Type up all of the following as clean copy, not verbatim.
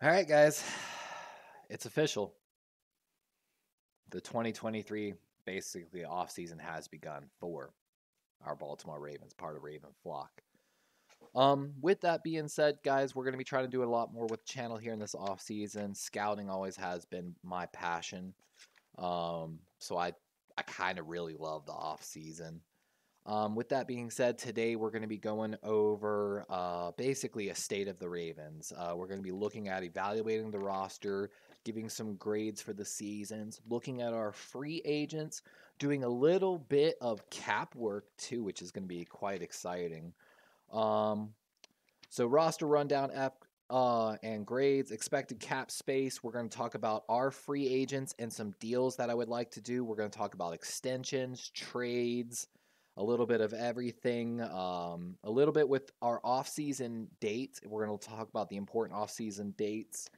All right, guys, it's official. The 2023 basically offseason has begun for our Baltimore Ravens, part of Raven Flock. With that being said, guys, we're going to be trying to do a lot more with the channel here in this offseason. Scouting always has been my passion. So I kind of really love the offseason. With that being said, today we're going to be going over basically a state of the Ravens. We're going to be looking at evaluating the roster, giving some grades for the seasons, looking at our free agents, doing a little bit of cap work too, which is going to be quite exciting. Um, so roster rundown and grades, expected cap space. We're going to talk about our free agents and some deals that I would like to do. We're going to talk about extensions, trades, a little bit of everything, a little bit with our off-season dates. We're going to talk about the important off-season dates.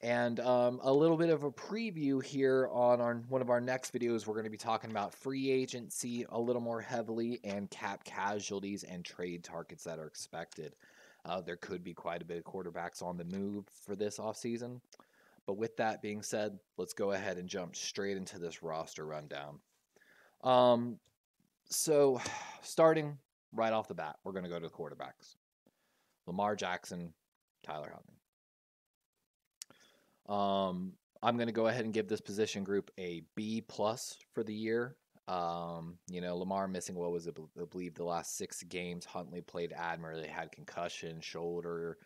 And a little bit of a preview here on one of our next videos. We're going to be talking about free agency a little more heavily and cap casualties and trade targets that are expected. There could be quite a bit of quarterbacks on the move for this offseason. But with that being said, let's go ahead and jump straight into this roster rundown. So starting right off the bat, we're going to go to the quarterbacks. Lamar Jackson, Tyler Huntley. I'm going to go ahead and give this position group a B plus for the year. Lamar missing what was, I believe, the last 6 games. Huntley played admirably, had concussion, shoulder,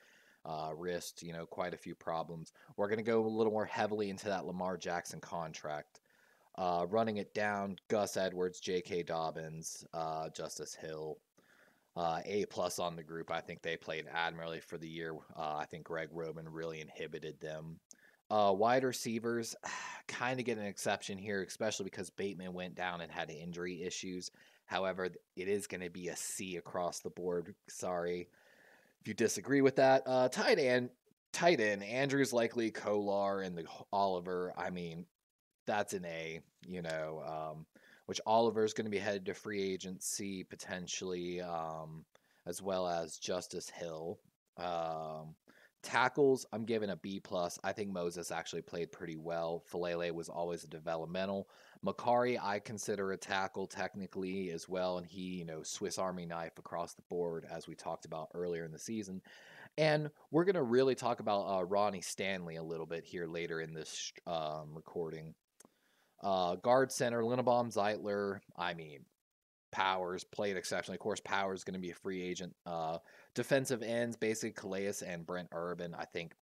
wrist, quite a few problems. We're going to go a little more heavily into that Lamar Jackson contract. Running it down, Gus Edwards, J.K. Dobbins, Justice Hill, A plus on the group. I think they played admirably for the year. I think Greg Roman really inhibited them. Wide receivers kind of get an exception here, especially because Bateman went down and had injury issues. However, it is going to be a C across the board. Sorry if you disagree with that. Tight end, Andrews likely, Kolar, and the Oliver. I mean, that's an A. Which Oliver is going to be headed to free agency potentially, as well as Justice Hill. Tackles, I'm giving a B plus. I think Moses actually played pretty well. Falele was always a developmental. Makari, I consider a tackle technically as well, and he, Swiss Army knife across the board, as we talked about earlier in the season. And we're gonna really talk about Ronnie Stanley a little bit here later in this recording. Guard center, Linnebaum, Zeitler. I mean, Powers played exceptionally. Of course, Powers is going to be a free agent. Defensive ends, basically Calais and Brent Urban. I think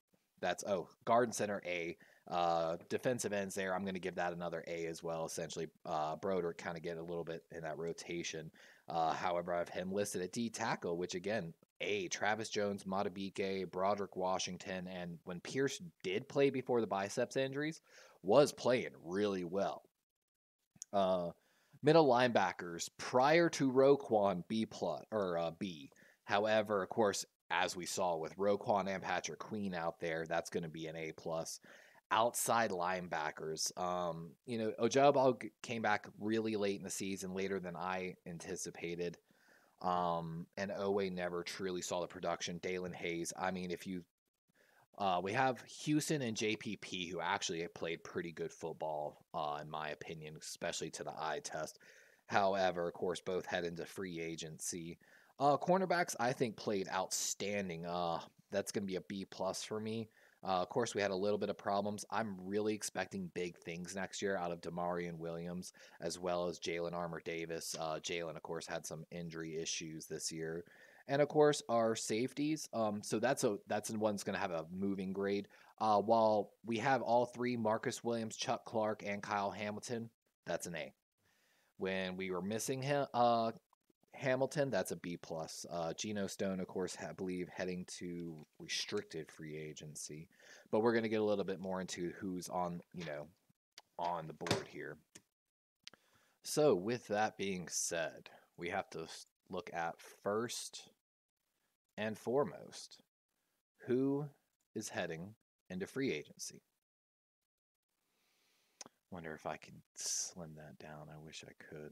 that's guard center A. Defensive ends there, I'm going to give that another A as well. Essentially, Broderick kind of get a little bit in that rotation. However, I have him listed at D tackle, which again, A. Travis Jones, Matabike, Broderick Washington, and when Pierce did play before the biceps injuries, was playing really well. Middle linebackers prior to Roquan B plus or B. However, of course, as we saw with Roquan and Patrick Queen out there, that's going to be an A plus. Outside linebackers, Ojabo came back really late in the season, later than I anticipated. And Owe never truly saw the production. Dalen Hayes, I mean, we have Houston and JPP, who actually played pretty good football, in my opinion, especially to the eye test. However, of course, both head into free agency. Cornerbacks, I think, played outstanding. That's going to be a B plus for me. Of course, we had a little bit of problems. I'm really expecting big things next year out of Damarian Williams, as well as Jalen Armour Davis. Jalen, of course, had some injury issues this year. And of course, our safeties. So that's one's going to have a moving grade. While we have all 3, Marcus Williams, Chuck Clark, and Kyle Hamilton, that's an A. When we were missing Hamilton, that's a B plus. Geno Stone, of course, I believe heading to restricted free agency, but we're going to get a little bit more into who's on the board here. So with that being said, we have to look at first and foremost, who is heading into free agency. Wonder if I can slim that down. I wish I could.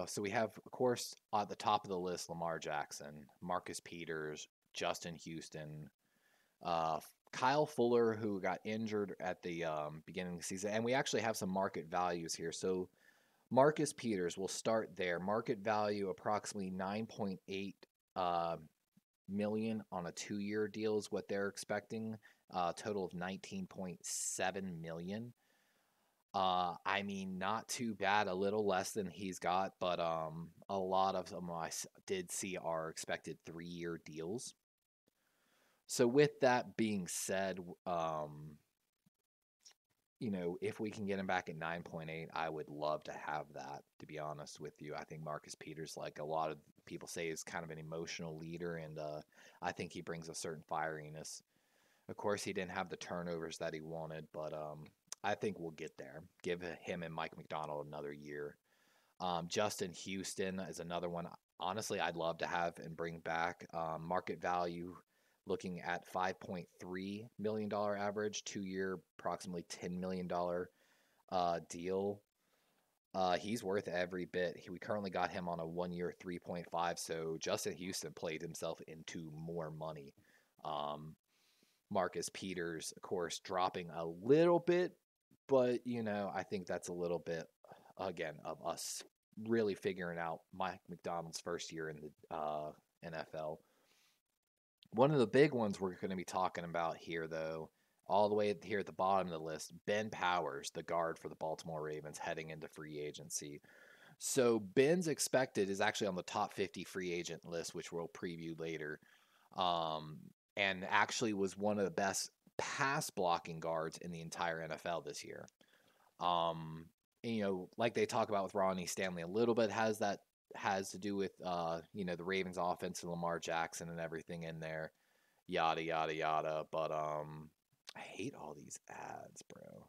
So we have, of course, at the top of the list, Lamar Jackson, Marcus Peters, Justin Houston, Kyle Fuller, who got injured at the beginning of the season, and we actually have some market values here. So Marcus Peters, we'll start there. Market value approximately 9.8 million on a 2-year deal is what they're expecting. Total of 19.7 million. I mean, not too bad, a little less than he's got, but a lot of them I did see are expected 3-year deals. So with that being said, you know, if we can get him back at 9.8, I would love to have that, to be honest with you. I think Marcus Peters, like a lot of people say, is kind of an emotional leader, and I think he brings a certain fieriness. Of course, he didn't have the turnovers that he wanted, but I think we'll get there. Give him and Mike McDonald another year. Justin Houston is another one. Honestly, I'd love to have and bring back. Market value looking at $5.3 million average, 2-year, approximately $10 million deal. He's worth every bit. We currently got him on a 1-year 3.5, so Justin Houston played himself into more money. Marcus Peters, of course, dropping a little bit, but, you know, I think that's a little bit, again, of us really figuring out Mike McDonald's first year in the NFL. One of the big ones we're going to be talking about here, though, all the way here at the bottom of the list, Ben Powers, the guard for the Baltimore Ravens, heading into free agency. So Ben's expected is actually on the top 50 free agent list, which we'll preview later, and actually was one of the best pass blocking guards in the entire NFL this year. You know, like they talk about with Ronnie Stanley, a little bit has to do with you know, the Ravens offense and Lamar Jackson and everything in there, yada yada yada. But I hate all these ads, bro.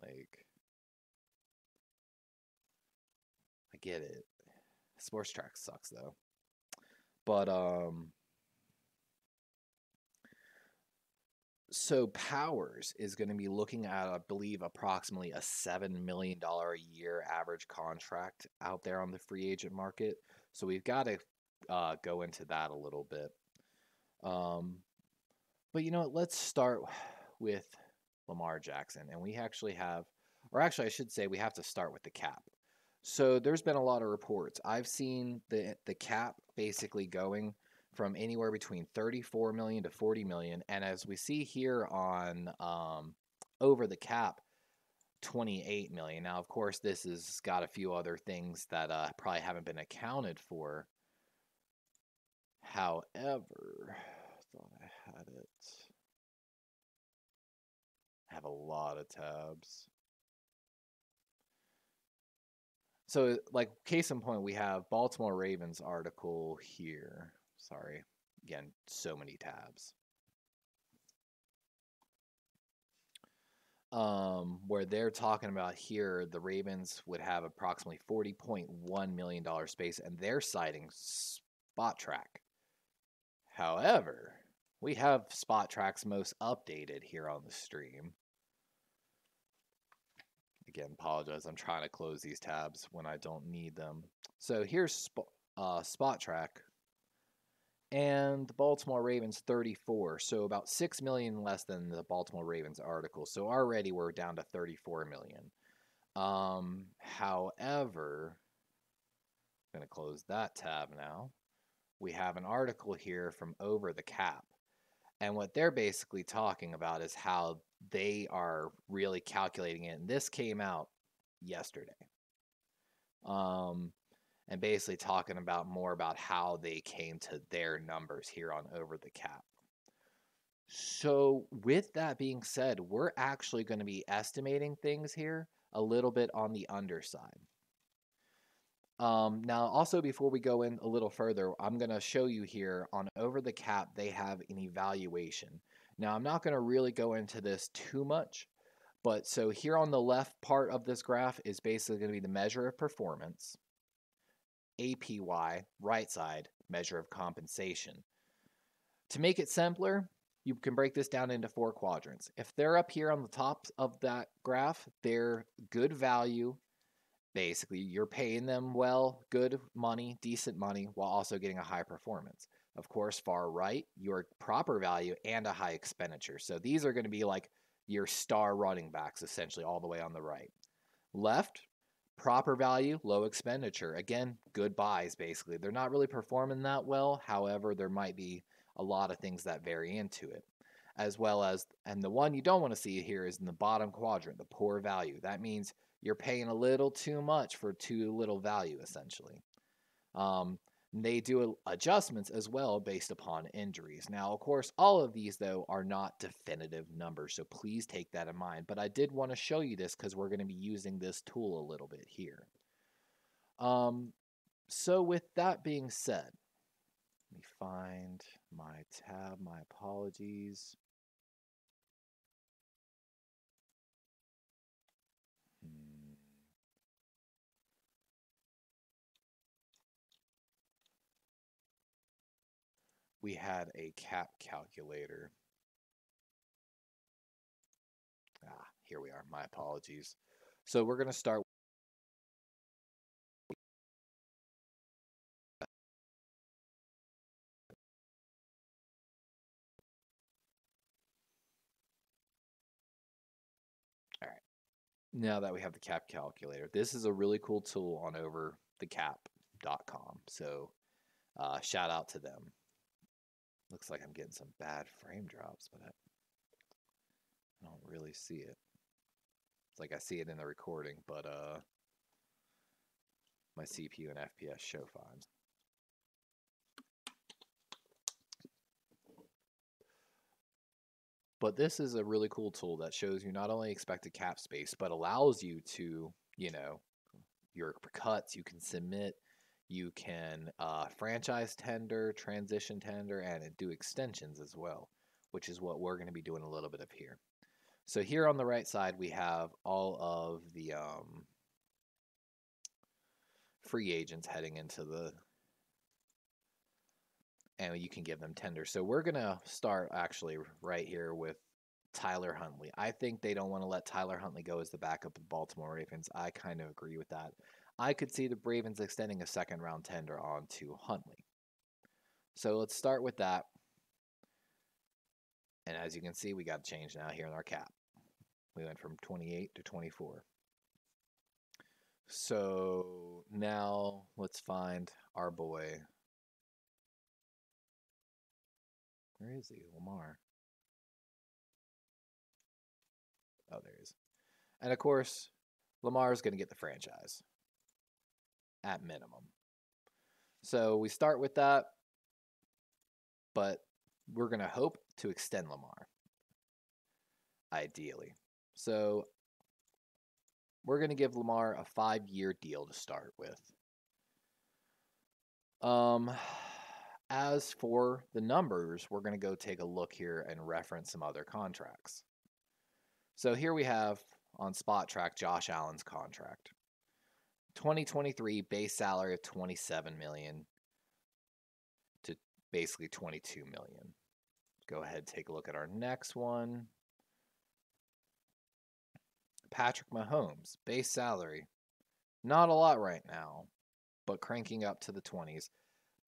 Like, I get it. Sports Track sucks though. But so Powers is going to be looking at, I believe, approximately a $7 million a year average contract out there on the free agent market. So we've got to go into that a little bit. But you know what? Let's start with Lamar Jackson. And we actually have, or actually I should say we have to start with the cap. So there's been a lot of reports. I've seen the cap basically going from anywhere between 34 million to 40 million. And as we see here on Over the Cap, 28 million. Now, of course, this has got a few other things that probably haven't been accounted for. However, I thought I had it. I have a lot of tabs. So, like, case in point, we have Baltimore Ravens article here. Sorry. Again, so many tabs. Where they're talking about here, the Ravens would have approximately $40.1 million space, and they're citing Spot Track. However, we have Spot Track's most updated here on the stream. Again, apologize. I'm trying to close these tabs when I don't need them. So here's Spot Track. And the Baltimore Ravens 34, so about 6 million less than the Baltimore Ravens article. So already we're down to 34 million. However, I'm going to close that tab now. We have an article here from Over the Cap. And what they're basically talking about is how they are really calculating it. And this came out yesterday. And basically talking about more about how they came to their numbers here on Over the Cap. So with that being said, we're actually going to be estimating things here a little bit on the underside. Now, also before we go in a little further, I'm going to show you here on Over the Cap, they have an evaluation. Now, I'm not going to really go into this too much, but so here on the left part of this graph is basically going to be the measure of performance. APY, right side, measure of compensation. To make it simpler, you can break this down into 4 quadrants. If they're up here on the top of that graph, they're good value Basically, you're paying them well, good money, decent money, while also getting a high performance. Of course, far right, your proper value and a high expenditure. So these are going to be like your star running backs, essentially, all the way on the right. Left, proper value, low expenditure. Again, good buys, basically. They're not really performing that well. However, there might be a lot of things that vary into it. As well as, and the one you don't want to see here is in the bottom quadrant, the poor value. That means you're paying a little too much for too little value, essentially. They do adjustments as well based upon injuries. Now, of course, all of these, though, are not definitive numbers, so please take that in mind. But I did want to show you this because we're going to be using this tool a little bit here. So with that being said, let me find my tab, my apologies. We had a cap calculator. Here we are. My apologies. So we're going to start. All right. Now that we have the cap calculator, this is a really cool tool on overthecap.com. So shout out to them. Looks like I'm getting some bad frame drops, but I don't really see it. It's like I see it in the recording, but my CPU and FPS show fine. But this is a really cool tool that shows you not only expected cap space, but allows you to, your cuts, you can submit, you can franchise tender, transition tender, and do extensions as well, which is what we're going to be doing a little bit of here. So here on the right side, we have all of the free agents heading into and you can give them tender. So we're going to start actually right here with Tyler Huntley. I think they don't want to let Tyler Huntley go as the backup of the Baltimore Ravens. I kind of agree with that. I could see the Ravens extending a second round tender on to Huntley. So let's start with that. And as you can see, we got a change now here in our cap. We went from 28 to 24. So now let's find our boy. Where is he? Lamar. Oh, there he is. And of course, Lamar is going to get the franchise at minimum. So we start with that, but we're going to hope to extend Lamar, ideally. So we're going to give Lamar a 5-year deal to start with. As for the numbers, we're going to go take a look here and reference some other contracts. So here we have on Spot Track Josh Allen's contract. 2023 base salary of $27 million to basically $22 million. Go ahead and take a look at our next one. Patrick Mahomes, base salary. Not a lot right now, but cranking up to the 20s.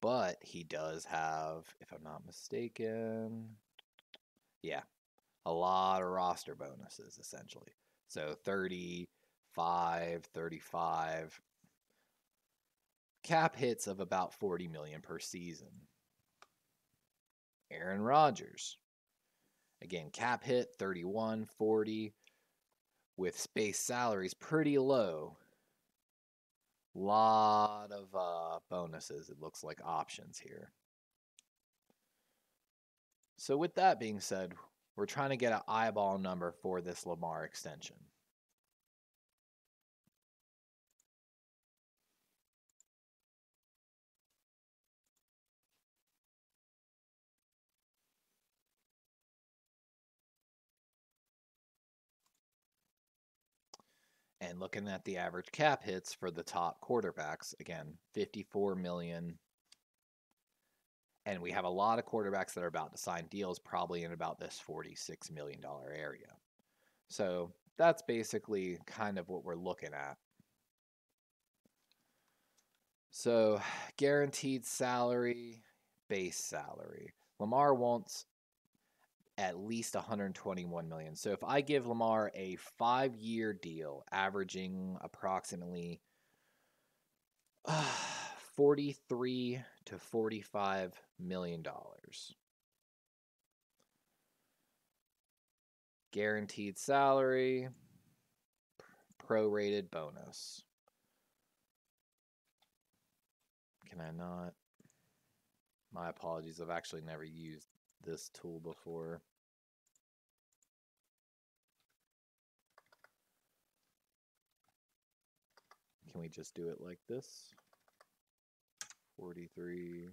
But he does have, if I'm not mistaken, a lot of roster bonuses, essentially. So 35, 35. Cap hits of about $40 million per season. Aaron Rodgers. Again, cap hit 31, 40. With space salaries pretty low. Lot of bonuses, it looks like options here. So with that being said, we're trying to get an eyeball number for this Lamar extension. And looking at the average cap hits for the top quarterbacks, again, 54 million. And we have a lot of quarterbacks that are about to sign deals, probably in about this $46 million area. So that's basically kind of what we're looking at. So, guaranteed salary, base salary. Lamar wants at least 121 million. So if I give Lamar a 5-year deal averaging approximately 43 to 45 million dollars. Guaranteed salary, prorated bonus. Can I not? My apologies. I've actually never used this tool before. Can we just do it like this? 43.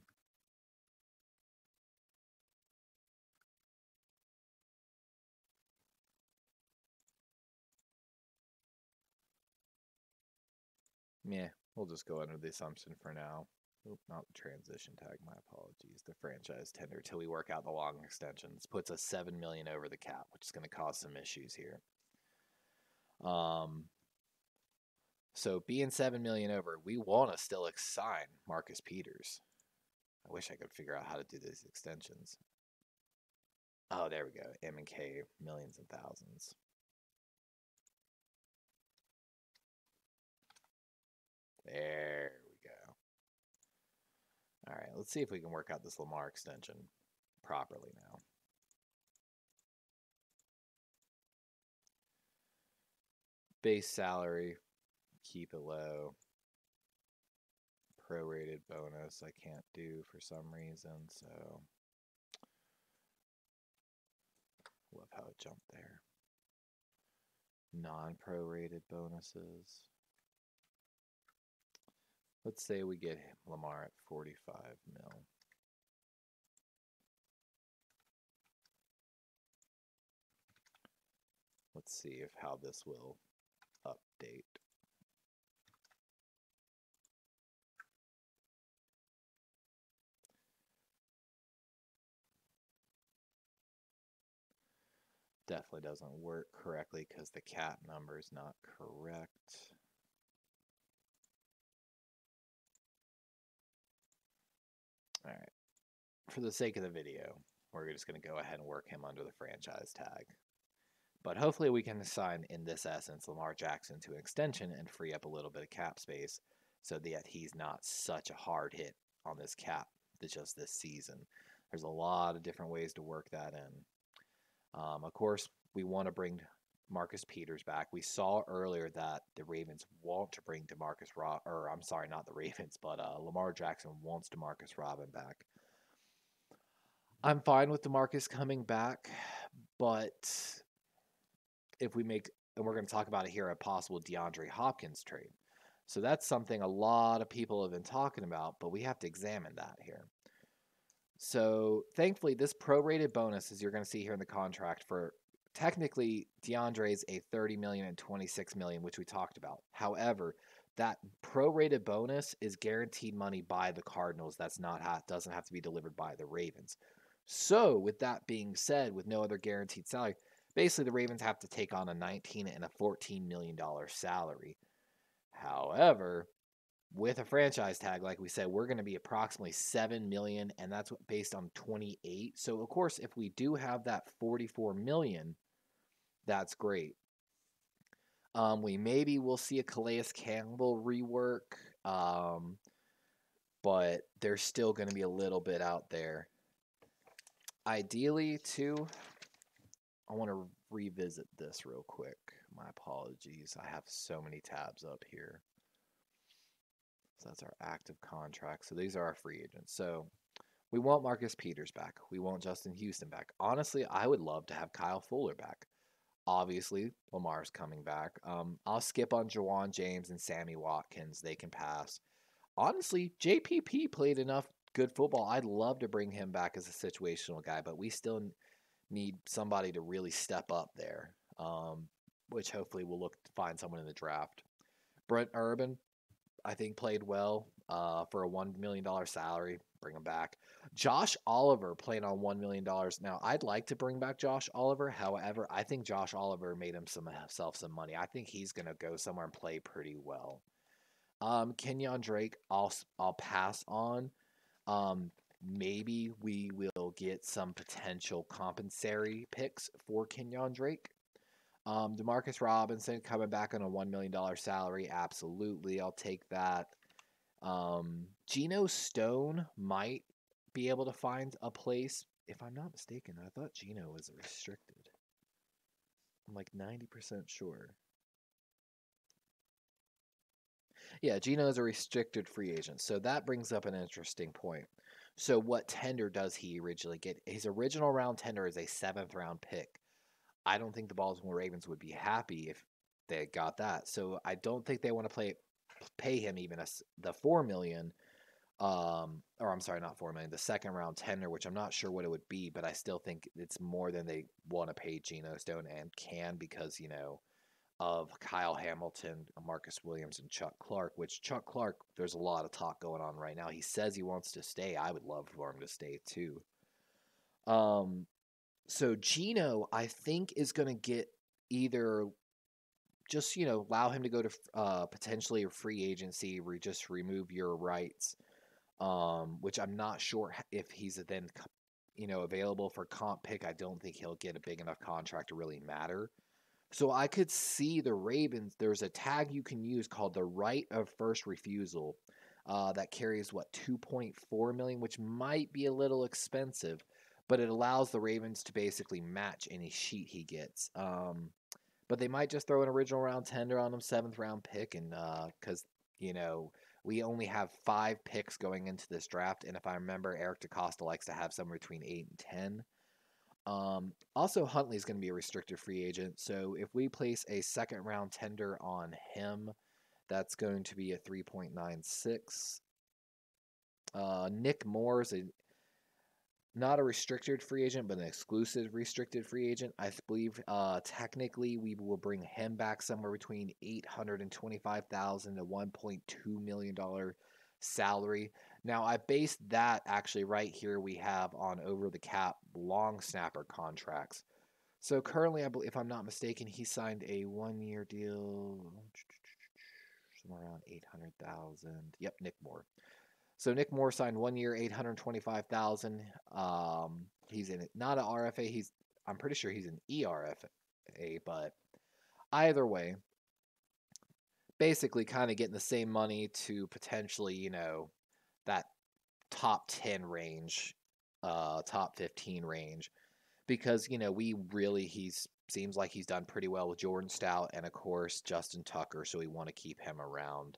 Yeah, we'll just go under the assumption for now. Oop, not the transition tag, my apologies. The franchise tender till we work out the long extensions. Puts us 7 million over the cap, which is going to cause some issues here. So being 7 million over, we want to still sign Marcus Peters. I wish I could figure out how to do these extensions. Oh, there we go. M and K, millions and thousands. There we go. All right, let's see if we can work out this Lamar extension properly now. Base salary, keep it low. Prorated bonus I can't do for some reason, so love how it jumped there. Non-prorated bonuses. Let's say we get Lamar at 45 mil. Let's see if how this will update. Definitely doesn't work correctly because the cap number is not correct. All right. For the sake of the video, we're just going to go ahead and work him under the franchise tag. But hopefully we can assign, in this essence, Lamar Jackson to an extension and free up a little bit of cap space so that he's not such a hard hit on this cap just this season. There's a lot of different ways to work that in. Of course, we want to bring Marcus Peters back. We saw earlier that the Ravens want to bring not the Ravens, but Lamar Jackson wants DeMarcus Robin back. I'm fine with DeMarcus coming back, but if we make, and we're going to talk about it here, a possible DeAndre Hopkins trade. So that's something a lot of people have been talking about, but we have to examine that here. So thankfully, this prorated bonus, as you're going to see here in the contract, for technically DeAndre's a 30 million and 26 million, which we talked about. However, that prorated bonus is guaranteed money by the Cardinals. Doesn't have to be delivered by the Ravens. So with that being said, with no other guaranteed salary, basically the Ravens have to take on a 19 and a 14 million dollar salary. However, with a franchise tag, like we said, we're going to be approximately 7 million, and that's based on 28. So of course, if we do have that 44 million, that's great. We'll see a Calais Campbell rework, but there's still going to be a little bit out there. Ideally, too, I want to revisit this real quick. My apologies. I have so many tabs up here. So that's our active contract. So these are our free agents. So we want Marcus Peters back. We want Justin Houston back. Honestly, I would love to have Kyle Fuller back. Obviously, Lamar's coming back. I'll skip on Jawan James and Sammy Watkins. They can pass. Honestly, JPP played enough good football. I'd love to bring him back as a situational guy, but we still need somebody to really step up there, which hopefully we'll look to find someone in the draft. Brent Urban, I think, played well for a $1 million salary. Bring him back. Josh Oliver playing on $1 million. Now, I'd like to bring back Josh Oliver. However, I think Josh Oliver made himself some money. I think he's going to go somewhere and play pretty well. Kenyon Drake, I'll pass on. Maybe we will get some potential compensatory picks for Kenyon Drake. Demarcus Robinson coming back on a $1 million salary. Absolutely. I'll take that. Geno Stone might be able to find a place. If I'm not mistaken, I thought Geno was restricted. I'm like 90% sure. Yeah, Geno is a restricted free agent. So that brings up an interesting point. So what tender does he originally get? His original round tender is a 7th round pick. I don't think the Baltimore Ravens would be happy if they got that. So I don't think they want to pay him even the $4 million. Or I'm sorry, not $4 million, the second round tender, which I'm not sure what it would be, but I still think it's more than they want to pay Geno Stone and can because, of Kyle Hamilton, Marcus Williams, and Chuck Clark, which Chuck Clark, there's a lot of talk going on right now. He says he wants to stay. I would love for him to stay too. So Geno, I think, is going to get either just, allow him to go to potentially a free agency, just remove your rights, which I'm not sure if he's then, available for comp pick. I don't think he'll get a big enough contract to really matter. So I could see the Ravens, there's a tag you can use called the right of first refusal that carries, $2.4 million, which might be a little expensive, but it allows the Ravens to basically match any sheet he gets. But they might just throw an original round tender on him, 7th round pick, and because, we only have 5 picks going into this draft, and if I remember, Eric DeCosta likes to have somewhere between 8 and 10. Also, Huntley's going to be a restricted free agent, so if we place a 2nd round tender on him, that's going to be a 3.96. Nick Moore's not a restricted free agent, but an exclusive restricted free agent. I believe technically we will bring him back somewhere between $825,000 to $1.2 million salary. Now, I based that actually right here we have on over the cap long snapper contracts. So currently, if I'm not mistaken, he signed a 1-year deal somewhere around 800,000. Yep, Nick Moore. So Nick Moore signed 1 year, 825,000. He's in it, not an RFA. I'm pretty sure he's an ERFA, but either way, basically kind of getting the same money to potentially, that top 10 range, top 15 range, because seems like he's done pretty well with Jordan Stout and of course Justin Tucker, so we want to keep him around.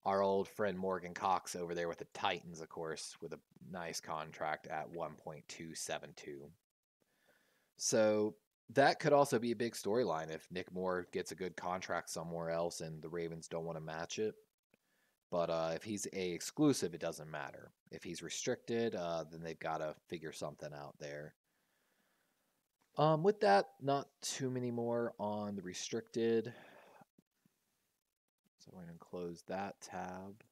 Our old friend Morgan Cox over there with the Titans, of course, with a nice contract at 1.272. So that could also be a big storyline if Nick Moore gets a good contract somewhere else and the Ravens don't want to match it. But if he's a exclusive, it doesn't matter. If he's restricted, then they've got to figure something out there. With that, not too many more on the restricted. So we're going to close that tab.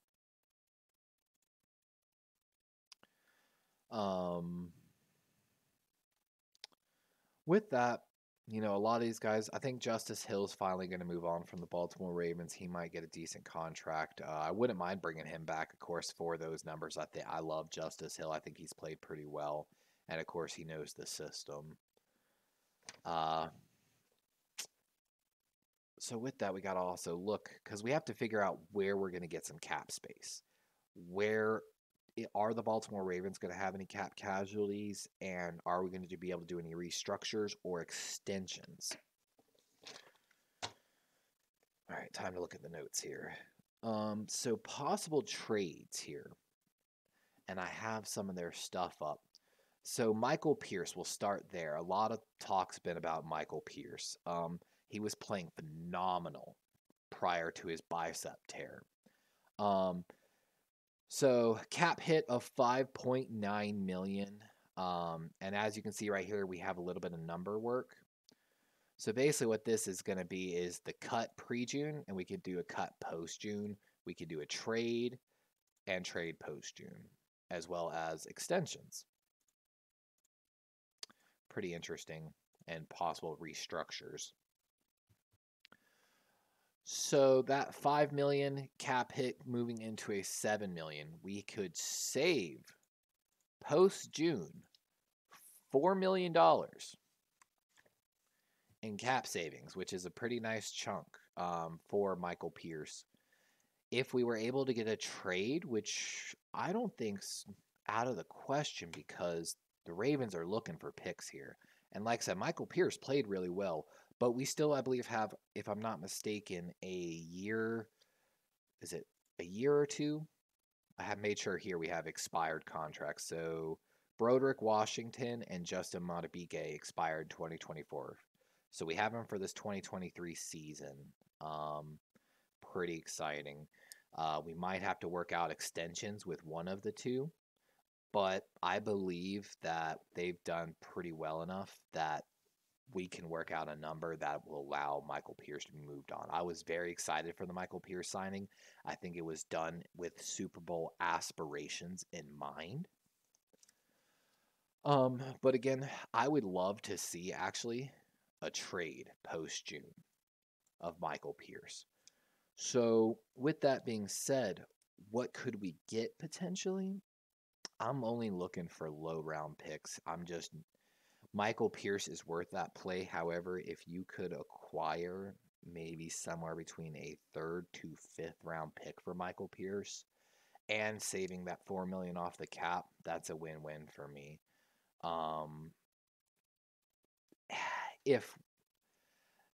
With that, a lot of these guys, I think Justice Hill's finally going to move on from the Baltimore Ravens. He might get a decent contract. I wouldn't mind bringing him back, of course, for those numbers. I love Justice Hill. I think he's played pretty well. And, of course, he knows the system. So with that, we got to also look, because we have to figure out where we're going to get some cap space. Where are the Baltimore Ravens going to have any cap casualties, and are we going to be able to do any restructures or extensions? All right, time to look at the notes here. So possible trades here, and I have some of their stuff up. So Michael Pierce, we'll start there. A lot of talk's been about Michael Pierce. He was playing phenomenal prior to his bicep tear. So cap hit of $5.9 million. And as you can see right here, we have a little bit of number work. So basically what this is going to be is the cut pre-June, and we could do a cut post-June. We could do a trade and trade post-June, as well as extensions. Pretty interesting, and possible restructures. So that 5 million cap hit moving into a 7 million, we could save post June $4 million in cap savings, which is a pretty nice chunk for Michael Pierce. If we were able to get a trade, which I don't think's out of the question because the Ravens are looking for picks here. And like I said, Michael Pierce played really well, but we still, I believe, have, if I'm not mistaken, a year. Is it a year or two? I have made sure here we have expired contracts. So Broderick Washington and Justin Madubuike expired 2024. So we have them for this 2023 season. Pretty exciting. We might have to work out extensions with one of the two, but I believe that they've done pretty well enough that we can work out a number that will allow Michael Pierce to be moved on. I was very excited for the Michael Pierce signing. I think it was done with Super Bowl aspirations in mind. But again, I would love to see actually a trade post June of Michael Pierce. So, with that being said, what could we get potentially? I'm only looking for low round picks. Michael Pierce is worth that play. However, if you could acquire maybe somewhere between a 3rd to 5th round pick for Michael Pierce and saving that $4 million off the cap, that's a win-win for me. If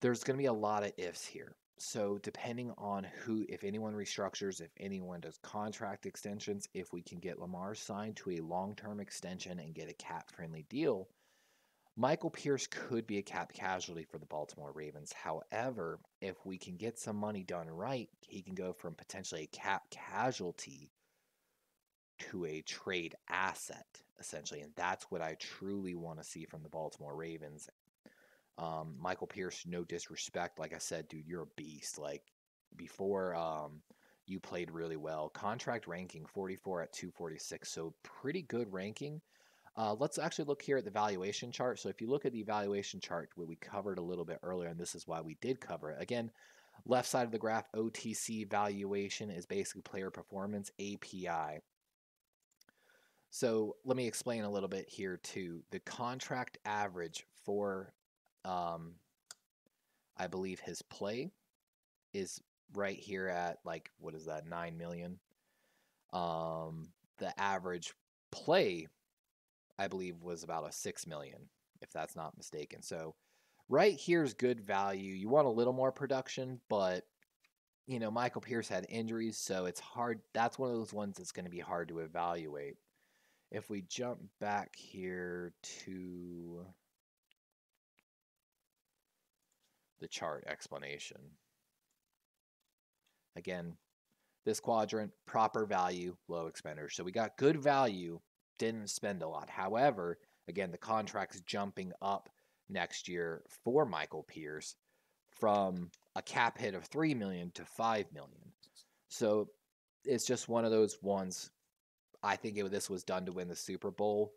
there's going to be a lot of ifs here. So depending on if anyone restructures, if anyone does contract extensions, if we can get Lamar signed to a long-term extension and get a cap-friendly deal, Michael Pierce could be a cap casualty for the Baltimore Ravens. However, if we can get some money done right, he can go from potentially a cap casualty to a trade asset, essentially. And that's what I truly want to see from the Baltimore Ravens. Michael Pierce, no disrespect. Like I said, dude, you're a beast. Like, before you played really well. Contract ranking, 44 at 246. So pretty good ranking. Let's actually look here at the valuation chart. So if you look at the evaluation chart, what we covered a little bit earlier, and this is why we did cover it. Again, left side of the graph, OTC valuation is basically player performance, API. So let me explain a little bit here too. The contract average for, I believe his play is right here at like, what is that, 9 million? The average play, I believe, was about a 6 million, if that's not mistaken. So right here's good value. You want a little more production, but you know, Michael Pierce had injuries, so it's hard. That's one of those ones that's going to be hard to evaluate. If we jump back here to the chart explanation. Again, this quadrant, proper value, low expenditure. So we got good value, didn't spend a lot. However, again, the contract's jumping up next year for Michael Pierce from a cap hit of $3 million to $5 million. So it's just one of those ones. I think this was done to win the Super Bowl.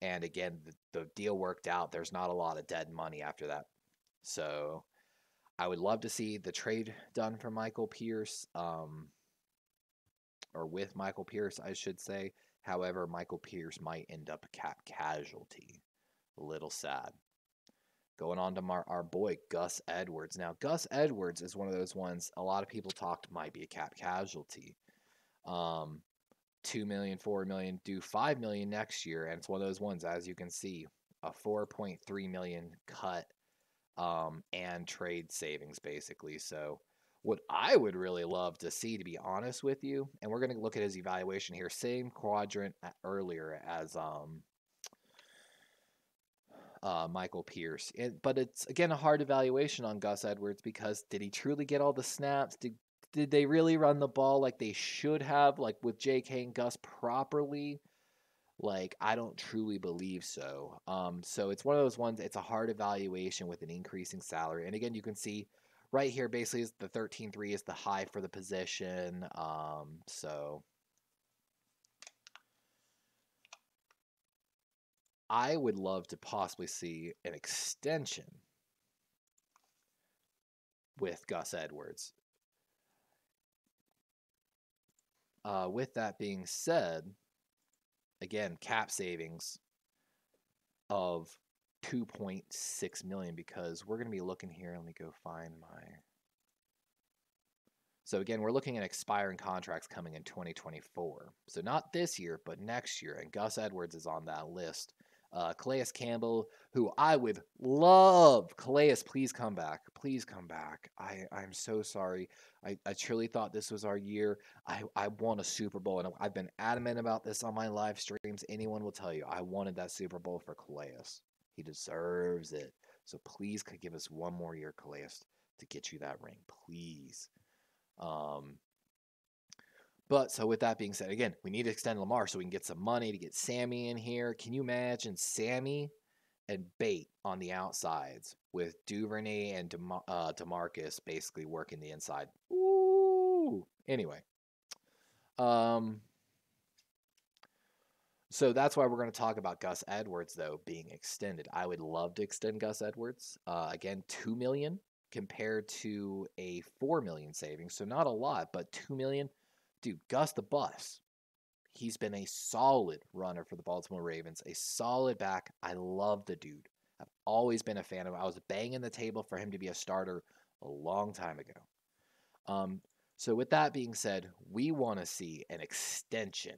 And again, the deal worked out. There's not a lot of dead money after that. So I would love to see the trade done for Michael Pierce, or with Michael Pierce, I should say. However, Michael Pierce might end up a cap casualty. A little sad. Going on to our boy, Gus Edwards. Now, Gus Edwards is one of those ones a lot of people talked might be a cap casualty. 2 million, 4 million, do 5 million next year. And it's one of those ones, as you can see, a 4.3 million cut and trade savings, basically. So what I would really love to see, to be honest with you, and we're going to look at his evaluation here, same quadrant earlier as Michael Pierce. But it's, again, a hard evaluation on Gus Edwards because did he truly get all the snaps? Did they really run the ball like they should have, like with J.K. and Gus properly? Like, I don't truly believe so. So it's one of those ones, it's a hard evaluation with an increasing salary. And again, you can see right here, basically, is the 13.3 is the high for the position. So I would love to possibly see an extension with Gus Edwards. with that being said, again, cap savings of 2.6 million because we're going to be looking here. Let me go find my. So again, we're looking at expiring contracts coming in 2024. So not this year, but next year. And Gus Edwards is on that list. Calais Campbell, who I would love. Calais, please come back. Please come back. I'm so sorry. I truly thought this was our year. I want a Super Bowl, and I've been adamant about this on my live streams. Anyone will tell you I wanted that Super Bowl for Calais. He deserves it. So please could give us one more year, Calais, to get you that ring. Please. But so with that being said, again, we need to extend Lamar so we can get some money to get Sammy in here. Can you imagine Sammy and Bate on the outsides with Duvernay and DeMarcus basically working the inside? Ooh. Anyway, so that's why we're going to talk about Gus Edwards though being extended. I would love to extend Gus Edwards. Again, $2 million compared to a $4 million savings, so not a lot, but $2 million. Dude, Gus the Bus. He's been a solid runner for the Baltimore Ravens, a solid back. I love the dude. I've always been a fan of him. I was banging the table for him to be a starter a long time ago. So with that being said, we want to see an extension.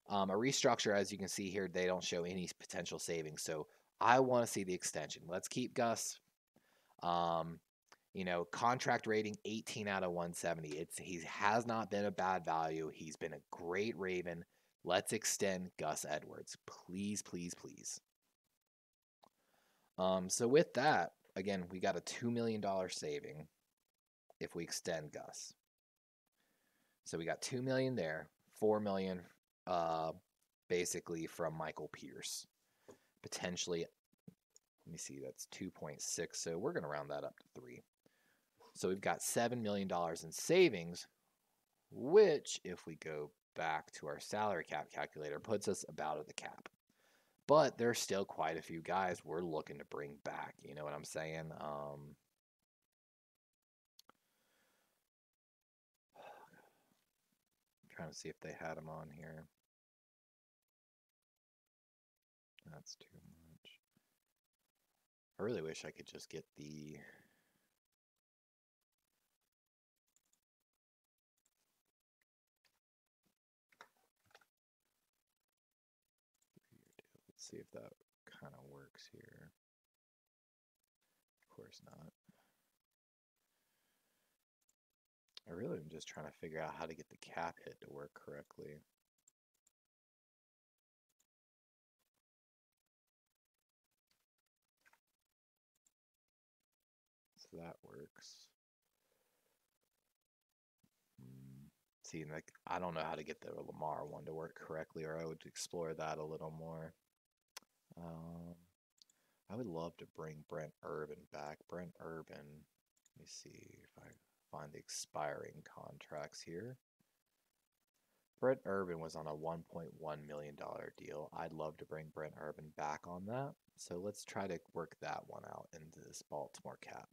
A restructure, as you can see here, they don't show any potential savings. So I want to see the extension. Let's keep Gus. Contract rating 18 out of 170. He has not been a bad value. He's been a great Raven. Let's extend Gus Edwards. Please, please, please. So with that, again, we got a $2 million saving if we extend Gus. So we got $2 million there, $4 million basically from Michael Pierce. Potentially, let me see, that's 2.6. So we're going to round that up to 3. So we've got $7 million in savings, which, if we go back to our salary cap calculator, puts us about at the cap. But there's still quite a few guys we're looking to bring back. You know what I'm saying? Trying to see if they had them on here. That's too much. I really wish I could just get the... Let's see if that kind of works here. Of course not. I really am just trying to figure out how to get the cap hit to work correctly. So that works. See, like, I don't know how to get the Lamar one to work correctly, or I would explore that a little more. I would love to bring Brent Urban back. Brent Urban, let me see if I find the expiring contracts here. Brent Urban was on a $1.1 million deal. I'd love to bring Brent Urban back on that. So let's try to work that one out into this Baltimore cap.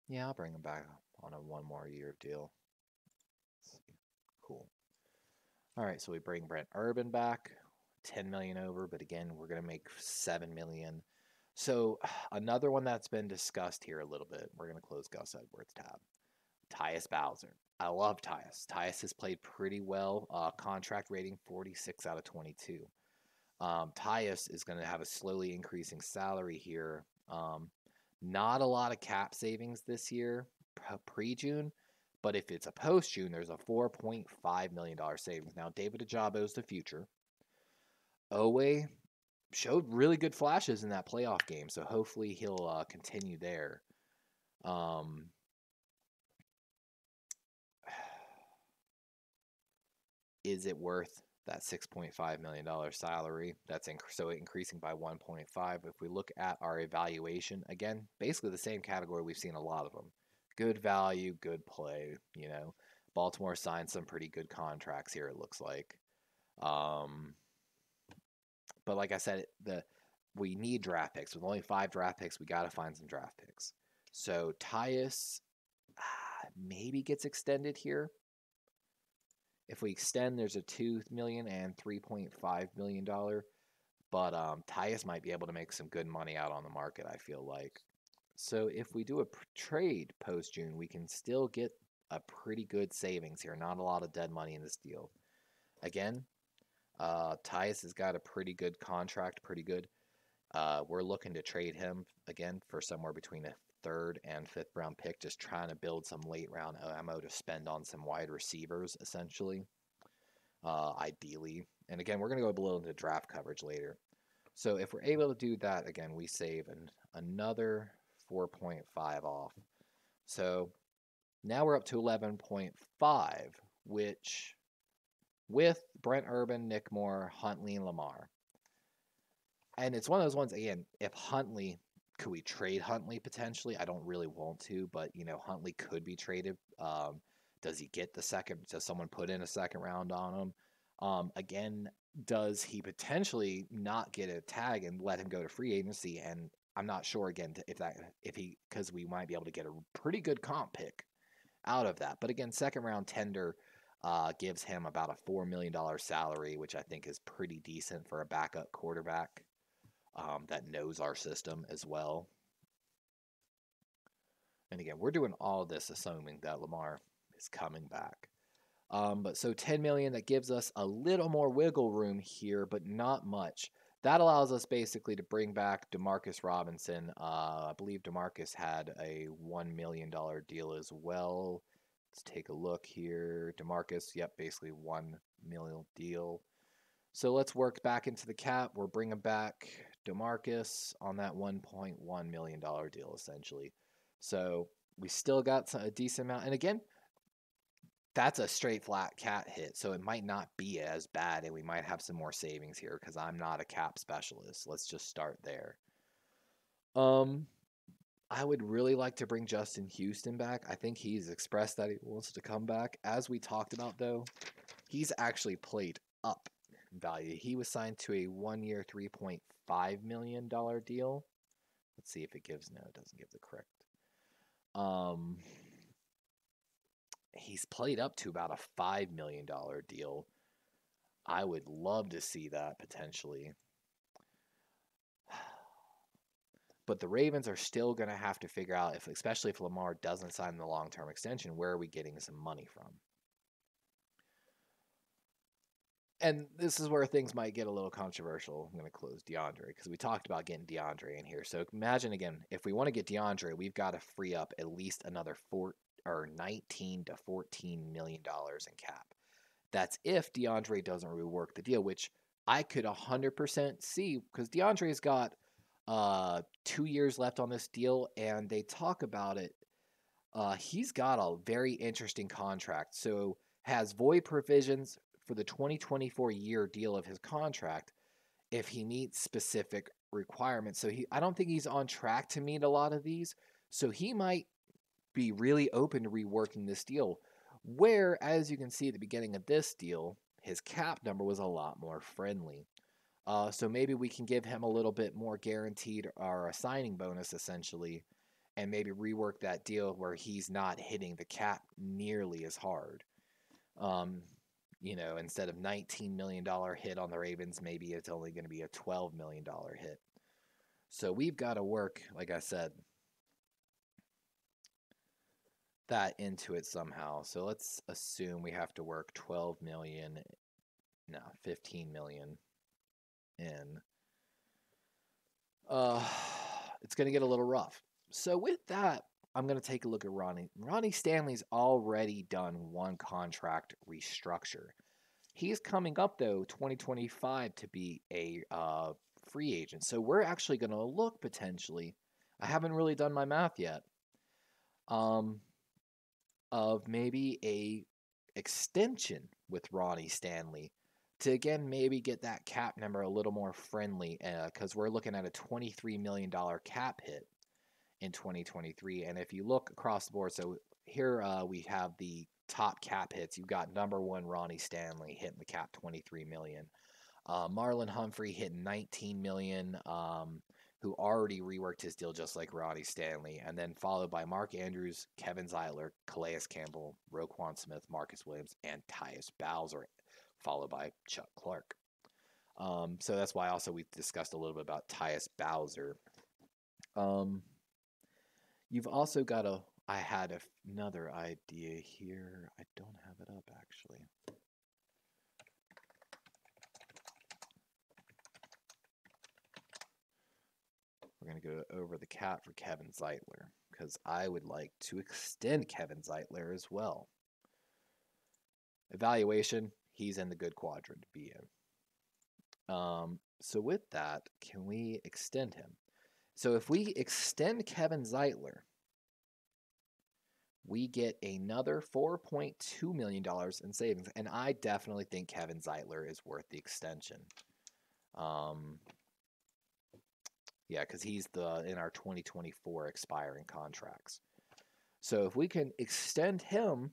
Yeah, I'll bring him back on a 1 more year deal. Let's see. Cool. All right, so we bring Brent Urban back, 10 million over, but again, we're going to make 7 million. So another one that's been discussed here a little bit, we're going to close Gus Edwards tab. Tyus Bowser. I love Tyus. Tyus has played pretty well. Contract rating 46 out of 22. Tyus is going to have a slowly increasing salary here. Not a lot of cap savings this year, pre-June, but if it's a post-June, there's a $4.5 million savings. Now, David Ajabo's the future. Owe showed really good flashes in that playoff game, so hopefully he'll continue there. Is it worth that $6.5 million salary? That's so increasing by 1.5. If we look at our evaluation, again, basically the same category, we've seen a lot of them. Good value, good play, you know. Baltimore signed some pretty good contracts here, it looks like. But like I said, we need draft picks. With only 5 draft picks, we got to find some draft picks. So Tyus, maybe gets extended here. If we extend, there's a $2 million and $3.5 million. But Tyus might be able to make some good money out on the market, I feel like. So if we do a trade post-June, we can still get a pretty good savings here. Not a lot of dead money in this deal. Again, Tyus has got a pretty good contract, pretty good. We're looking to trade him again for somewhere between a 3rd and 5th round pick, just trying to build some late round ammo to spend on some wide receivers, essentially, ideally. And again, we're going to go a little into draft coverage later. So if we're able to do that, again, we save another 4.5 off. So now we're up to 11.5, which with Brent Urban, Nick Moore, Huntley, and Lamar. And it's one of those ones, again, if Huntley, could we trade Huntley potentially? I don't really want to, but, Huntley could be traded. Does he get the second? Does someone put in a second round on him? Again, does he potentially not get a tag and let him go to free agency? And I'm not sure, again, because we might be able to get a pretty good comp pick out of that. But again, second round tender gives him about a $4 million salary, which I think is pretty decent for a backup quarterback that knows our system as well. And again, we're doing all of this assuming that Lamar is coming back. But so $10 million, that gives us a little more wiggle room here, but not much. That allows us basically to bring back Demarcus Robinson. I believe Demarcus had a $1 million deal as well. Let's take a look here. Demarcus, yep, basically $1 million deal. So let's work back into the cap. We're bringing back Demarcus on that $1.1 million deal, essentially. So we still got a decent amount. And again, that's a straight flat cap hit, so it might not be as bad, and we might have some more savings here because I'm not a cap specialist. Let's just start there. I would really like to bring Justin Houston back. I think he's expressed that he wants to come back. As we talked about, though, he's actually played up in value. He was signed to a 1-year, $3.5 million deal. Let's see if it gives. No, it doesn't give the correct. He's played up to about a $5 million deal. I would love to see that potentially. But the Ravens are still going to have to figure out, especially if Lamar doesn't sign the long-term extension, where are we getting some money from? And this is where things might get a little controversial. I'm going to close DeAndre because we talked about getting DeAndre in here. So imagine, again, if we want to get DeAndre, we've got to free up at least another 19 to $14 million in cap. That's if DeAndre doesn't rework the deal, which I could 100% see because DeAndre's got 2 years left on this deal, and they talk about it. He's got a very interesting contract. So has void provisions for the 2024 year deal of his contract if he meets specific requirements. So I don't think he's on track to meet a lot of these. So he might be really open to reworking this deal. Where, as you can see at the beginning of this deal, his cap number was a lot more friendly. So maybe we can give him a little bit more guaranteed or a signing bonus, essentially, and maybe rework that deal where he's not hitting the cap nearly as hard. Instead of $19 million hit on the Ravens, maybe it's only going to be a $12 million hit. So we've got to work, like I said, that into it somehow. So let's assume we have to work 12 million, no, 15 million in. It's going to get a little rough. So with that, I'm going to take a look at Ronnie. Ronnie Stanley's already done one contract restructure. He's coming up, though, 2025 to be a free agent. So we're actually going to look potentially, I haven't really done my math yet, of maybe a extension with Ronnie Stanley to, again, maybe get that cap number a little more friendly because we're looking at a $23 million cap hit in 2023. And if you look across the board, so here we have the top cap hits. You've got number one, Ronnie Stanley hitting the cap $23 million. Marlon Humphrey hitting $19 million. who already reworked his deal just like Ronnie Stanley, and then followed by Mark Andrews, Kevin Zeitler, Calais Campbell, Roquan Smith, Marcus Williams, and Tyus Bowser, followed by Chuck Clark. So that's why also we discussed a little bit about Tyus Bowser. You've also got I had another idea here. I don't have it up actually. We're going to go over the cap for Kevin Zeitler because I would like to extend Kevin Zeitler as well. Evaluation, he's in the good quadrant to be in. So with that, can we extend him? So if we extend Kevin Zeitler, we get another $4.2 million in savings. And I definitely think Kevin Zeitler is worth the extension. Yeah, because he's in our 2024 expiring contracts. So if we can extend him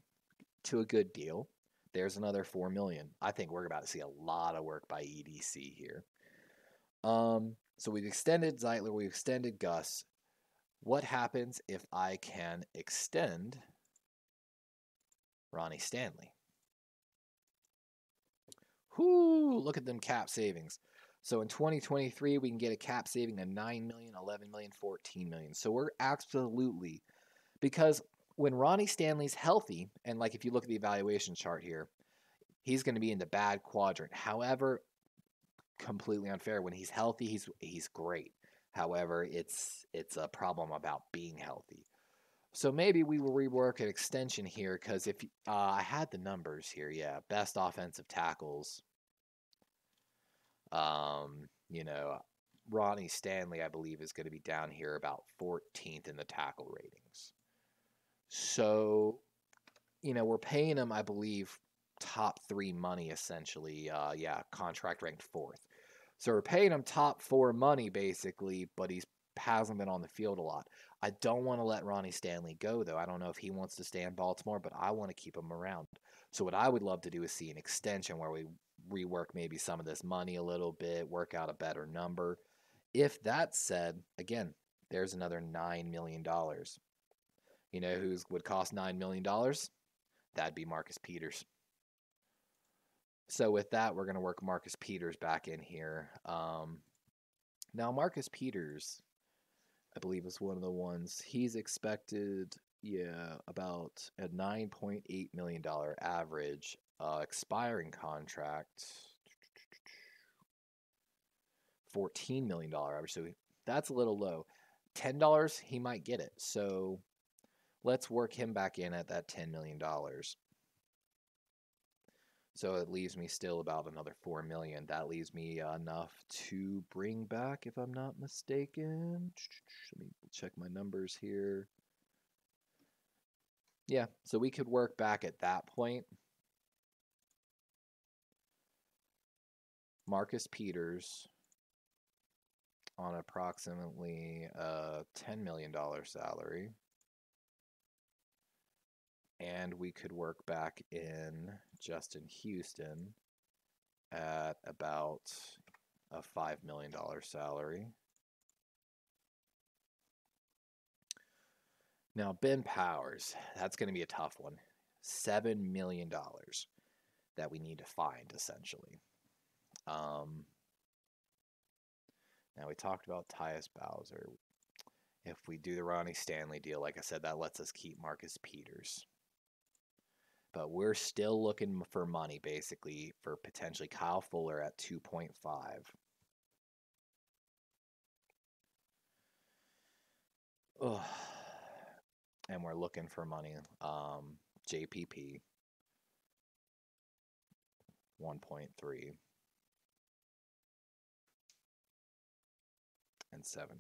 to a good deal, there's another $4 million. I think we're about to see a lot of work by EDC here. So we've extended Zeitler, we've extended Gus. What happens if I can extend Ronnie Stanley? Whoo, look at them cap savings. So in 2023, we can get a cap saving of $9 million, $11 million, $14 million. So we're absolutely, because when Ronnie Stanley's healthy, and like if you look at the evaluation chart here, he's going to be in the bad quadrant. However, completely unfair. When he's healthy, he's great. However, it's a problem about being healthy. So maybe we will rework an extension here because if I had the numbers here, yeah, best offensive tackles. You know, Ronnie Stanley, I believe, is going to be down here about 14th in the tackle ratings. So, you know, we're paying him, I believe, top 3 money essentially. Yeah, contract ranked 4th. So we're paying him top 4 money basically, but he hasn't been on the field a lot. I don't want to let Ronnie Stanley go though. I don't know if he wants to stay in Baltimore, but I want to keep him around. So what I would love to do is see an extension where we rework maybe some of this money a little bit, work out a better number. If that's said, again, there's another $9 million. You know who would cost $9 million? That'd be Marcus Peters. So with that, we're going to work Marcus Peters back in here. Now, Marcus Peters, I believe, is one of the ones. He's expected, about a $9.8 million average expiring contract. $14 million average. So that's a little low. $10, he might get it. So let's work him back in at that $10 million. So it leaves me still about another $4 million. That leaves me enough to bring back, if I'm not mistaken. Let me check my numbers here. Yeah, so we could work back at that point. Marcus Peters on approximately a $10 million salary. And we could work back in Justin Houston at about a $5 million salary. Now, Ben Powers, that's going to be a tough one. $7 million that we need to find, essentially. Now, we talked about Tyus Bowser. If we do the Ronnie Stanley deal, like I said, that lets us keep Marcus Peters. But we're still looking for money, basically, for potentially Kyle Fuller at 2.5. Ugh. And we're looking for money. JPP 1.3 and 7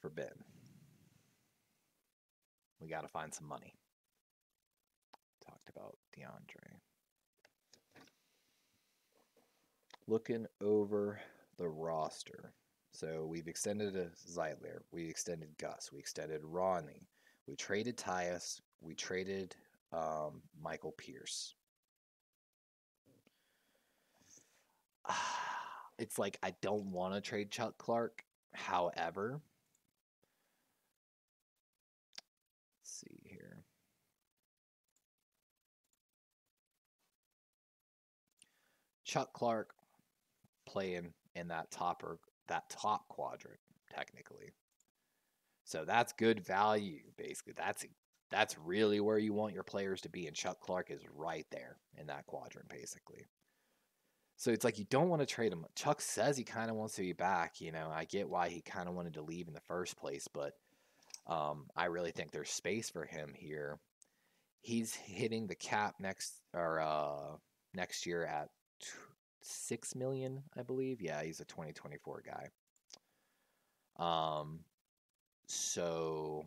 for Ben. We got to find some money. Talked about DeAndre. Looking over the roster. So we've extended Zeitler. We extended Gus. We extended Ronnie. We traded Tyus. We traded Michael Pierce. it's like I don't want to trade Chuck Clark. However, let's see here. Chuck Clark playing in that top quadrant technically. So that's good value basically. That's really where you want your players to be, and Chuck Clark is right there in that quadrant basically. So it's like you don't want to trade him. Chuck says he kind of wants to be back. I get why he kind of wanted to leave in the first place, but I really think there's space for him here. He's hitting the cap next year at 6 million, I believe. Yeah, he's a 2024 guy. So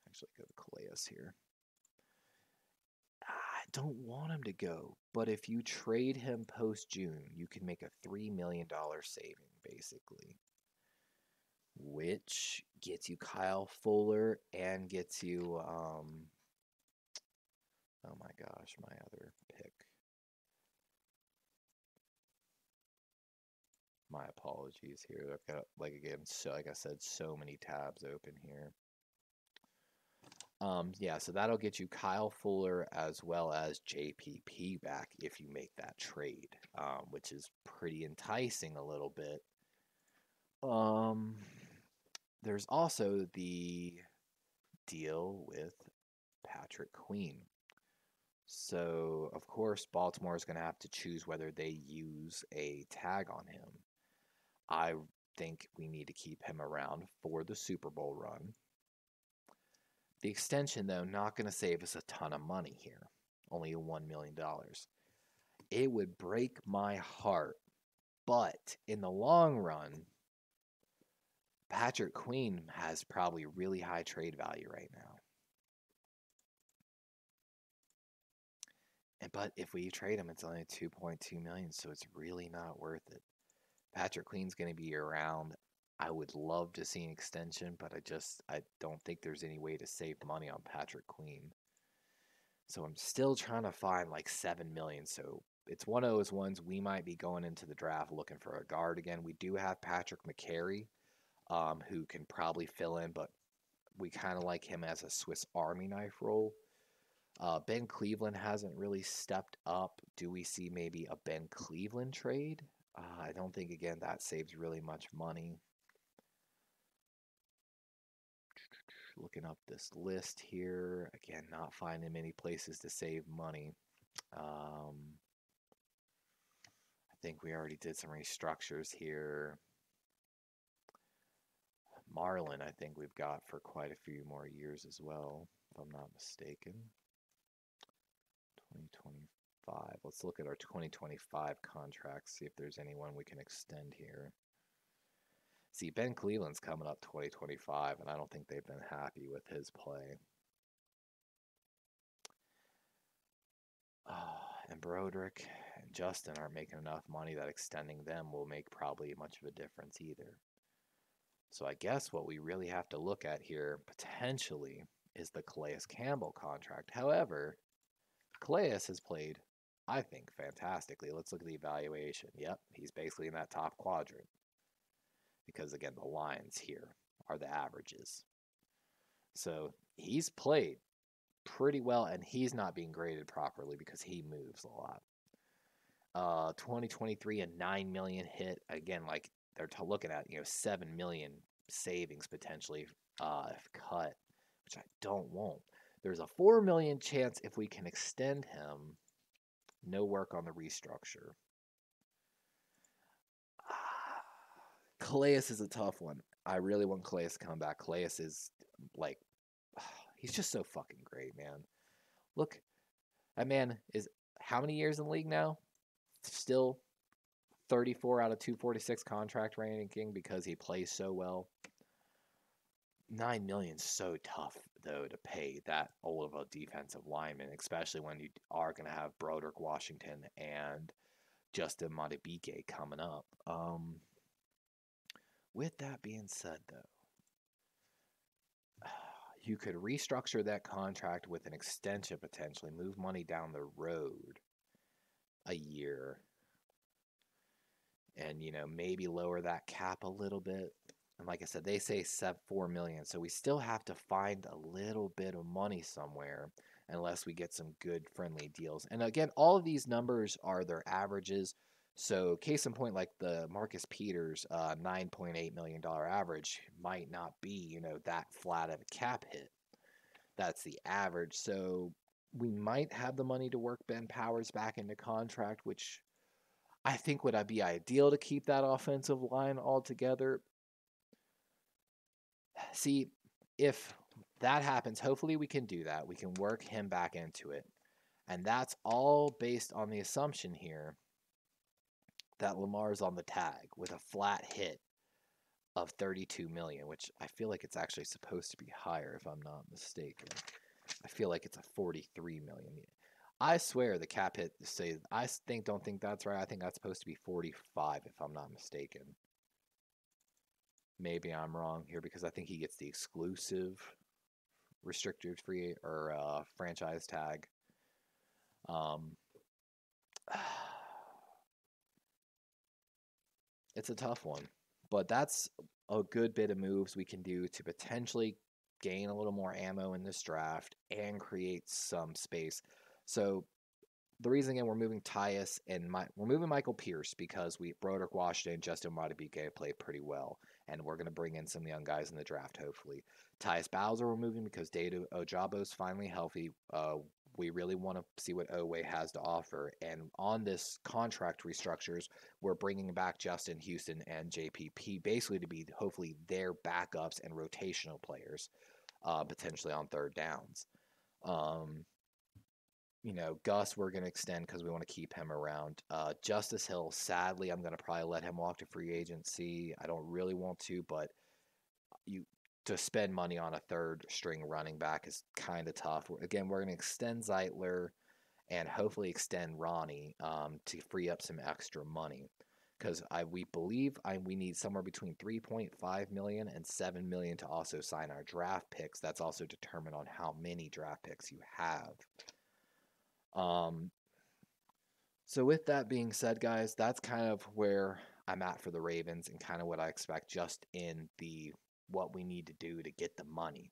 actually go to Calais here. I don't want him to go, but if you trade him post June, you can make a $3 million saving basically, which gets you Kyle Fuller and gets you oh my gosh, my other pick. My apologies here. I've got, like I said, so many tabs open here. Yeah, so that'll get you Kyle Fuller as well as JPP back if you make that trade, which is pretty enticing a little bit. There's also the deal with Patrick Queen. So, of course, Baltimore is going to have to choose whether they use a tag on him. I think we need to keep him around for the Super Bowl run. The extension, though, not going to save us a ton of money here. Only $1 million. It would break my heart. But in the long run, Patrick Queen has probably really high trade value right now. But if we trade him, it's only $2.2 million, so it's really not worth it. Patrick Queen's going to be around. I would love to see an extension, but I don't think there's any way to save money on Patrick Queen. So I'm still trying to find like $7 million. So it's one of those ones we might be going into the draft looking for a guard again. We do have Patrick McCary, who can probably fill in, but we kind of like him as a Swiss Army knife role. Ben Cleveland hasn't really stepped up. Do we see maybe a Ben Cleveland trade? I don't think, again, that saves really much money. Looking up this list here. Again, not finding many places to save money. I think we already did some restructures here. Marlin, I think we've got for quite a few more years as well, if I'm not mistaken. 2025. Let's look at our 2025 contracts, see if there's anyone we can extend here. See, Ben Cleveland's coming up 2025, and I don't think they've been happy with his play. And Broderick and Justin aren't making enough money that extending them will make probably much of a difference either. So I guess what we really have to look at here, potentially, is the Calais Campbell contract. However, Calais has played, I think, fantastically. Let's look at the evaluation. Yep, he's basically in that top quadrant. Because, again, the lines here are the averages. So he's played pretty well, and he's not being graded properly because he moves a lot. 2023, a $9 million hit. Again, like they're looking at, $7 million savings potentially if cut, which I don't want. There's a $4 million chance if we can extend him. No work on the restructure. Calais is a tough one. I really want Calais to come back. Calais is like, he's just so fucking great, man. Look, that man is how many years in the league now? Still 34 out of 246 contract ranking because he plays so well. $9 million is so tough, though, to pay that old of a defensive lineman, especially when you are going to have Broderick Washington and Justin Madubuike coming up. With that being said, though, you could restructure that contract with an extension potentially, move money down the road a year. and, maybe lower that cap a little bit. And like I said, they say 4 million, so we still have to find a little bit of money somewhere unless we get some good friendly deals. And again, all of these numbers are their averages. So case in point, like the Marcus Peters $9.8 million average might not be, that flat of a cap hit. That's the average. So we might have the money to work Ben Powers back into contract, which I think would be ideal to keep that offensive line all together. See, if that happens, hopefully we can do that. We can work him back into it. And that's all based on the assumption here that Lamar's on the tag with a flat hit of 32 million, which I feel like it's actually supposed to be higher if I'm not mistaken. I feel like it's a 43 million. I swear the cap hit say don't think that's right. I think that's supposed to be 45 if I'm not mistaken. Maybe I'm wrong here because I think he gets the exclusive restricted free or franchise tag. It's a tough one, but that's a good bit of moves we can do to potentially gain a little more ammo in this draft and create some space. So the reason again we're moving Tyus and we're moving Michael Pierce because Broderick Washington, Justin Wadabike played pretty well, and we're going to bring in some young guys in the draft hopefully. Tyus Bowser we're moving because Data Ojabo's finally healthy. We really want to see what Oweh has to offer, and on this contract restructures, we're bringing back Justin Houston and JPP basically to be hopefully their backups and rotational players, potentially on third downs. Gus, we're going to extend because we want to keep him around. Justice Hill, sadly, I'm going to probably let him walk to free agency. I don't really want to, but to spend money on a third string running back is kind of tough. Again, we're going to extend Zeitler and hopefully extend Ronnie to free up some extra money. Because we believe we need somewhere between 3.5 million and 7 million to also sign our draft picks. That's also determined on how many draft picks you have. So with that being said, guys, that's kind of where I'm at for the Ravens and kind of what I expect just in what we need to do to get the money.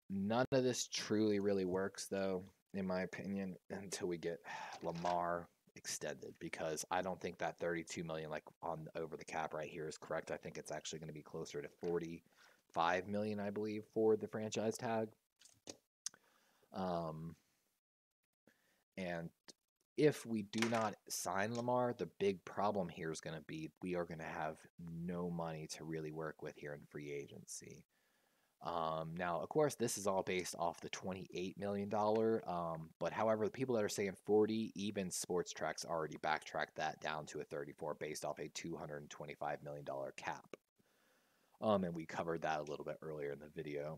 None of this truly really works, though, in my opinion, until we get Lamar extended, because I don't think that 32 million on over the cap right here is correct. I think it's actually going to be closer to 45 million, I believe, for the franchise tag. And if we do not sign Lamar, the big problem here is going to be we are going to have no money to really work with here in free agency. Now, of course, this is all based off the $28 million. But however, the people that are saying 40, even Sports Track's already backtracked that down to a 34 based off a $225 million cap. And we covered that a little bit earlier in the video.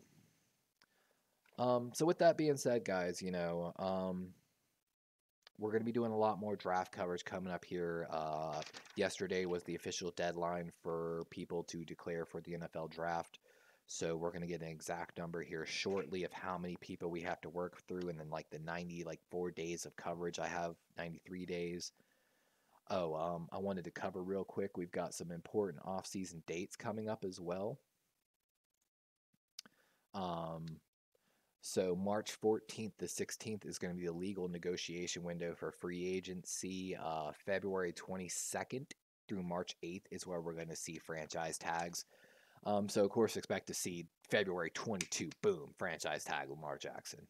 So with that being said, guys, we're going to be doing a lot more draft coverage coming up here. Yesterday was the official deadline for people to declare for the NFL draft. So we're going to get an exact number here shortly of how many people we have to work through. And then the 4 days of coverage I have, 93 days. Oh, I wanted to cover real quick. We've got some important off-season dates coming up as well. So March 14th to 16th is going to be the legal negotiation window for free agency. February 22nd through March 8th is where we're going to see franchise tags. So, of course, expect to see February 22, boom, franchise tag Lamar Jackson.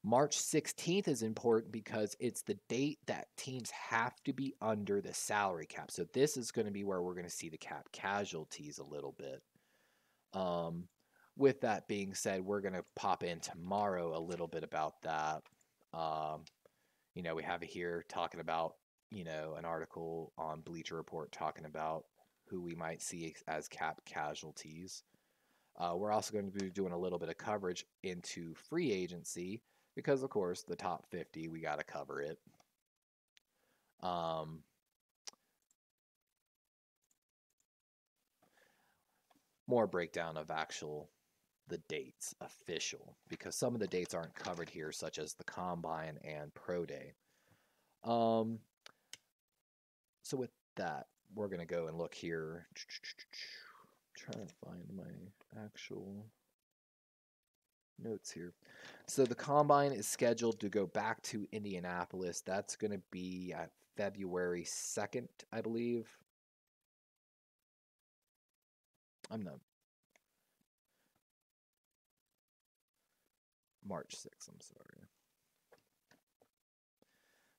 March 16th is important because it's the date that teams have to be under the salary cap. So this is going to be where we're going to see the cap casualties a little bit. With that being said, we're going to pop in tomorrow a little bit about that. We have it here talking about, an article on Bleacher Report talking about who we might see as cap casualties. We're also going to be doing a little bit of coverage into free agency because, of course, the top 50, we got to cover it. More breakdown of the dates official, because some of the dates aren't covered here, such as the Combine and Pro Day. So with that, we're going to go and look here. Trying to find my actual notes here. So the combine is scheduled to go back to Indianapolis. That's going to be at February 2nd, I believe. I'm not. March 6th, I'm sorry.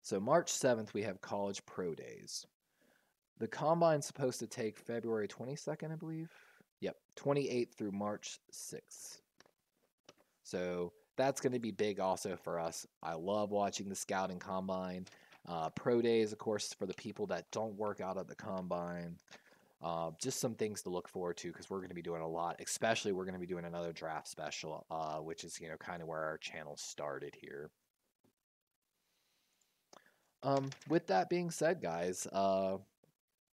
So March 7th, we have college pro days. The combine's supposed to take February 22nd, I believe. Yep, 28th through March 6th. So that's going to be big also for us. I love watching the scouting combine. Pro days, of course, for the people that don't work out at the combine. Just some things to look forward to because we're going to be doing a lot. Especially, we're going to be doing another draft special, which is kind of where our channel started here. With that being said, guys,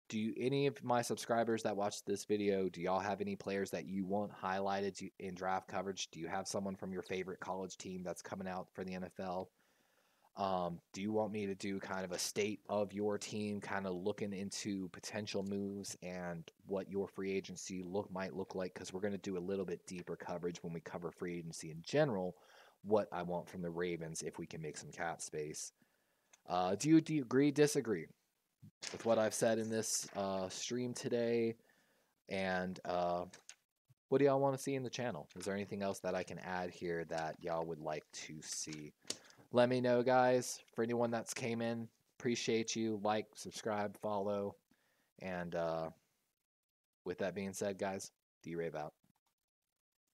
do any of my subscribers that watch this video, do y'all have any players that you want highlighted in draft coverage? Do you have someone from your favorite college team that's coming out for the NFL? Do you want me to do kind of a state of your team, kind of looking into potential moves and what your free agency might look like? Because we're going to do a little bit deeper coverage when we cover free agency in general, what I want from the Ravens if we can make some cap space. Do you agree, disagree with what I've said in this stream today? And what do y'all want to see in the channel? Is there anything else that I can add here that y'all would like to see? Let me know, guys. For anyone that's came in, appreciate you. Like, subscribe, follow. And with that being said, guys, D-Rave out.